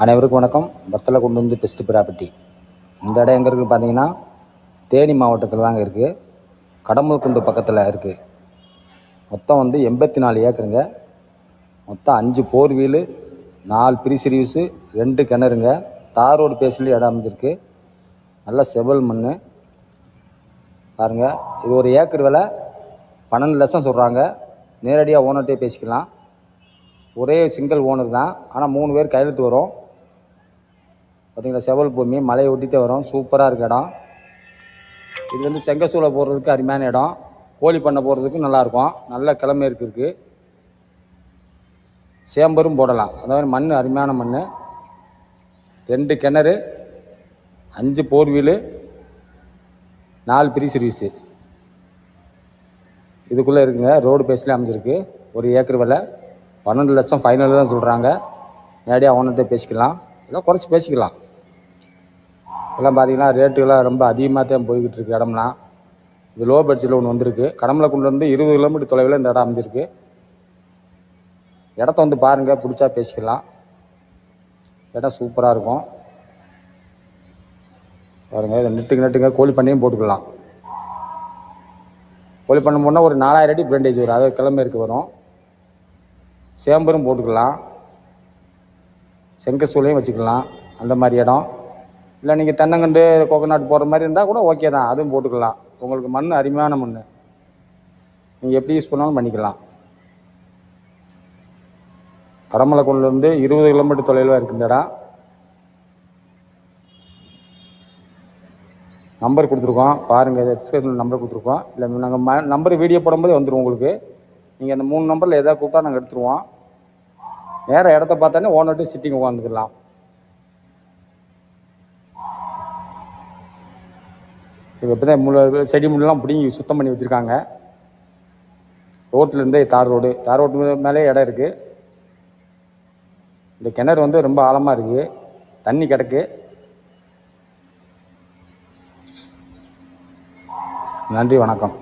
அனைவருக்கும் வணக்கம். வத்தலை கொண்டு வந்து பெஸ்ட்டு ப்ராப்பர்ட்டி. இந்த இடம் எங்கே இருக்குதுன்னு பார்த்தீங்கன்னா தேனி மாவட்டத்தில் தாங்க இருக்குது. கடம்பல்குண்டு பக்கத்தில் இருக்குது. மொத்தம் வந்து 84 ஏக்கருங்க. மொத்தம் 5 4 வீலு, 4 ப்ரீ சர்வீஸு, 2 கிணறுங்க. தார் ரோடு பேஸ்லேயே இடம் அமைஞ்சிருக்கு. நல்ல செவல் மண் பாருங்கள். இது ஒரு ஏக்கர் விலை 12 லட்சம் சொல்கிறாங்க. நேரடியாக ஓனர்கிட்டே பேசிக்கலாம். ஒரே சிங்கிள் ஓனர் தான், ஆனால் 3 பேர் கையெழுத்து வரும். பார்த்தீங்களா, செவல் பூமி, மலையை ஒட்டிகிட்டே வரும். சூப்பராக இருக்குது இடம். இது வந்து செங்கசூளை போடுறதுக்கு அருமையான இடம். கோழி பண்ண போடுறதுக்கும் நல்லாயிருக்கும். நல்ல கிழமை இருக்குது. சேம்பரும் போடலாம். அதாவது மண் அருமையான மண். 2 கிணறு, 5 4 வீலு, 4 ப்ரீ சர்வீஸு இதுக்குள்ளே இருக்குங்க. ரோடு பேஸ்லேயே அமைஞ்சிருக்கு. ஒரு ஏக்கர் விலை 12 லட்சம் ஃபைனல் தான் சொல்கிறாங்க. நேரடியாக ஓனர்கிட்ட பேசிக்கலாம். எல்லாம் குறைச்சி பேசிக்கலாம். எல்லாம் பார்த்தீங்கன்னா ரேட்டுகள்லாம் ரொம்ப அதிகமாக தான் போய்கிட்டு இருக்குது இடம்லாம். இது லோ பட்ஜெட்டில் ஒன்று வந்திருக்கு. கடம்பலக்குண்டிலேருந்து 20 கிலோமீட்டர் தொலைவில் இந்த இடம் அமைஞ்சிருக்கு. இடத்த வந்து பாருங்கள், பிடிச்சா பேசிக்கலாம். இடம் சூப்பராக இருக்கும் பாருங்கள். இதை நெட்டுங்க கோழி பண்ணையும் போட்டுக்கலாம். கோழி பண்ண போனால் ஒரு 4000 அடி பிரெண்டேஜ் வரும். அதாவது கிழமை இருக்கு வரும். சேம்பரும் போட்டுக்கலாம். செங்கசூளையும் வச்சுக்கலாம். அந்த மாதிரி இடம். இல்லை நீங்கள் தென்னங்கண்டு கோகோனட் போடுற மாதிரி இருந்தால் கூட ஓகே தான், அதுவும் போட்டுக்கலாம். உங்களுக்கு மண் அருமையான மண், நீங்கள் எப்படி யூஸ் பண்ணாலும் பண்ணிக்கலாம். கடம்பலக்குண்டிலேருந்து 20 கிலோமீட்டர் தொலைவில் இருக்குது இந்த இடம். நம்பர் கொடுத்துருக்கோம் பாருங்கள். டிஸ்கிரிப்ஷனில் நம்பர் கொடுத்துருக்கோம். இல்லை நாங்கள் நம்பர் வீடியோ போடும்போது வந்துடும் உங்களுக்கு. நீங்கள் அந்த 3 நம்பரில் எதாவது கூப்பிட்டா நாங்கள் எடுத்துருவோம். நேராக இடத்த பார்த்தானே ஓனர்ட்டு சிட்டிங் உட்காந்துக்கலாம். இப்போ இப்போ தான் செடி முள்ளெலாம் பிடிங்கி சுத்தம் பண்ணி வச்சுருக்காங்க. ரோட்லேருந்தே தார் ரோடு மேலே இடம் இருக்குது. இந்த கிணறு வந்து ரொம்ப ஆழமாக இருக்குது. தண்ணி கிடக்கு. நன்றி, வணக்கம்.